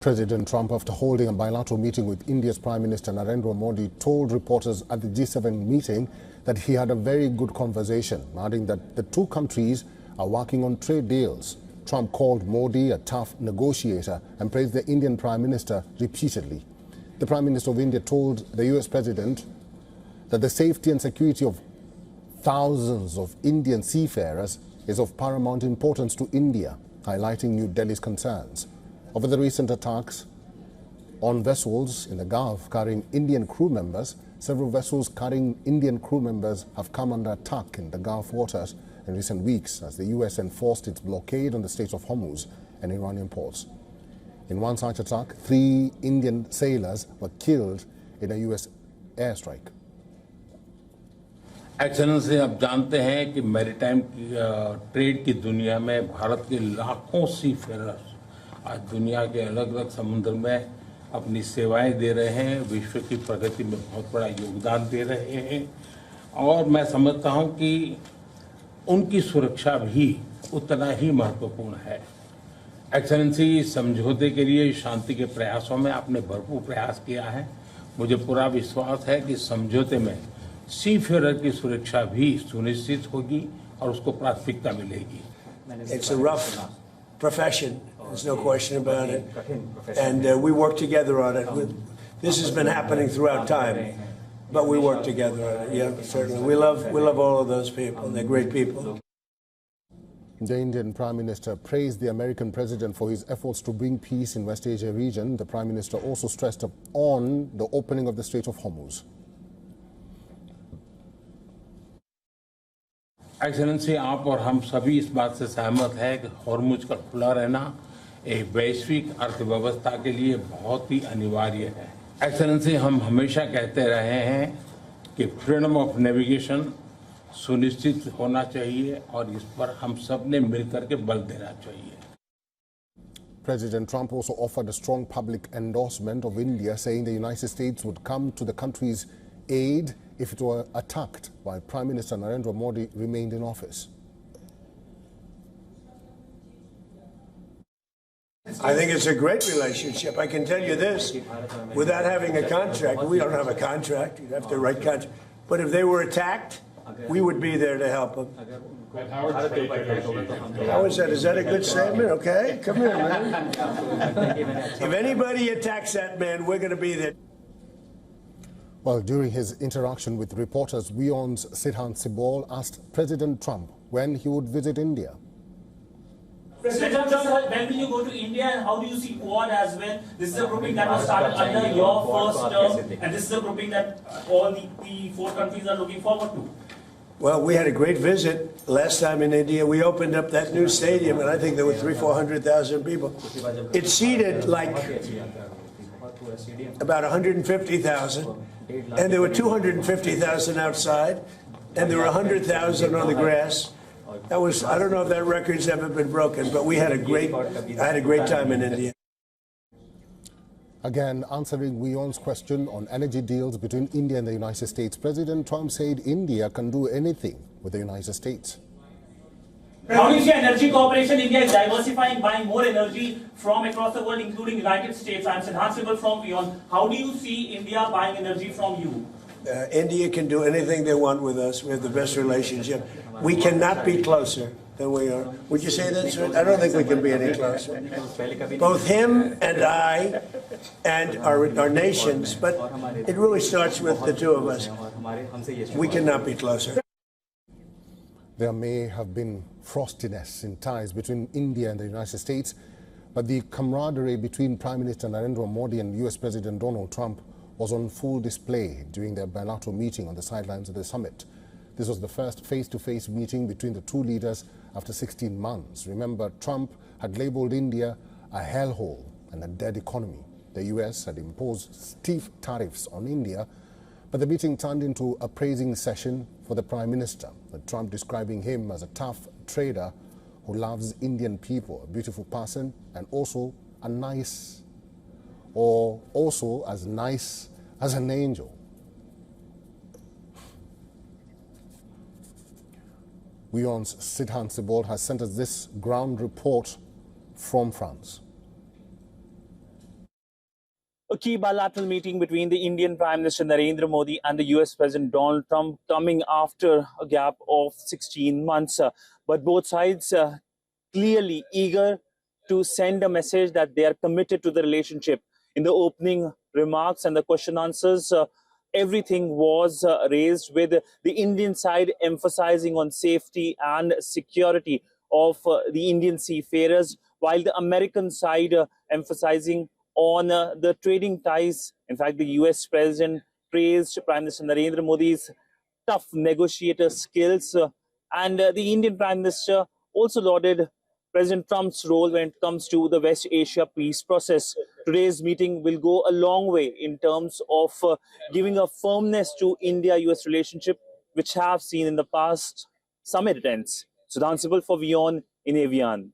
President Trump, after holding a bilateral meeting with India's Prime Minister Narendra Modi, told reporters at the G7 meeting that he had a very good conversation, adding that the two countries are working on trade deals. Trump called Modi a tough negotiator and praised the Indian Prime Minister repeatedly. The Prime Minister of India told the US President that the safety and security of thousands of Indian seafarers is of paramount importance to India, highlighting New Delhi's concerns over the recent attacks on vessels in the Gulf carrying Indian crew members. Several vessels carrying Indian crew members have come under attack in the Gulf waters in recent weeks as the US enforced its blockade on the Strait of Hormuz and Iranian ports. In one such attack, 3 Indian sailors were killed in a US airstrike. Excellency, आप जानते हैं कि maritime trade की दुनिया में भारत के लाखों सी Ferrers आज दुनिया के अलग अलग समुद्र में अपनी सेवाएं दे रहे हैं, विश्व की प्रगति में बहुत बड़ा योगदान दे रहे हैं और मैं समझता हूं कि उनकी सुरक्षा भी उतना ही महत्वपूर्ण है। एक्सेलेंसी, समझौते के लिए शांति के प्रयासों में आपने भरपूर प्रयास किया है। मुझे पूरा विश्वास है कि समझौते में सीफेरर की सुरक्षा भी सुनिश्चित होगी और उसको प्राथमिकता मिलेगी। It's a rough profession, there's no question about it, and we work together on it. This has been happening throughout time, but we work together on it. Yeah, certainly. We love all of those people. They're great people. The Indian Prime Minister praised the American President for his efforts to bring peace in West Asia region. The Prime Minister also stressed on the opening of the Strait of Hormuz. Excellency, आप और हम सभी इस बात से सहमत हैं कि हॉर्मुज का खुला रहना एक वैश्विक अर्थव्यवस्था के लिए बहुत ही अनिवार्य है। एक्सेलेंसी, हम हमेशा कहते रहे हैं कि फ्रीडम ऑफ नेविगेशन सुनिश्चित होना चाहिए और इस पर हम सब ने मिलकर के बल देना चाहिए। President Trump also offered a strong public endorsement of India, saying the United States would come to the country's aid if it were attacked while Prime Minister Narendra Modi remained in office. I think it's a great relationship. I can tell you this, without having a contract, we don't have a contract, you'd have to write contract, but if they were attacked, we would be there to help them. How is that? Is that a good statement? Okay, come here, man. If anybody attacks that man, we're going to be there. Well, during his interaction with reporters, WION's Sidhant Sibol asked President Trump when he would visit India. President Trump, when will you go to India and how do you see Quad as well? This is a grouping that was started under your first term and this is a grouping that all the 4 countries are looking forward to. Well, we had a great visit last time in India. We opened up that new stadium and I think there were 300,000–400,000 people. It seated like about 150,000 and there were 250,000 outside and there were 100,000 on the grass. That was, I don't know if that record's ever been broken, but I had a great time in India. Again, answering WION's question on energy deals between India and the United States, President Trump said India can do anything with the United States. How do you see energy cooperation? India is diversifying, buying more energy from across the world, including United States. I'm Sidhant Sibol from WION. How do you see India buying energy from you? India can do anything they want with us. We have the best relationship. We cannot be closer than we are. Would you say that, sir? I don't think we can be any closer. Both him and I and our nations, but it really starts with the two of us. We cannot be closer. There may have been frostiness in ties between India and the United States, but the camaraderie between Prime Minister Narendra Modi and US President Donald Trump was on full display during their bilateral meeting on the sidelines of the summit. This was the first face-to-face meeting between the two leaders after 16 months. Remember, Trump had labeled India a hellhole and a dead economy. The US had imposed stiff tariffs on India, but the meeting turned into a praising session for the Prime Minister, with Trump describing him as a tough trader who loves Indian people, a beautiful person, and also as nice as an angel. WION's Sidhant Sibol has sent us this ground report from France. A key bilateral meeting between the Indian Prime Minister Narendra Modi and the US President Donald Trump coming after a gap of 16 months. But both sides clearly eager to send a message that they are committed to the relationship. In the opening remarks and the question answers, everything was raised with the Indian side emphasizing on safety and security of the Indian seafarers, while the American side emphasizing on the trading ties. In fact, the US President praised Prime Minister Narendra Modi's tough negotiator skills, and the Indian Prime Minister also lauded President Trump's role when it comes to the West Asia peace process. Today's meeting will go a long way in terms of giving a firmness to India-US relationship, which have seen in the past some irritants. Sudhan Sibal for WION in Avian.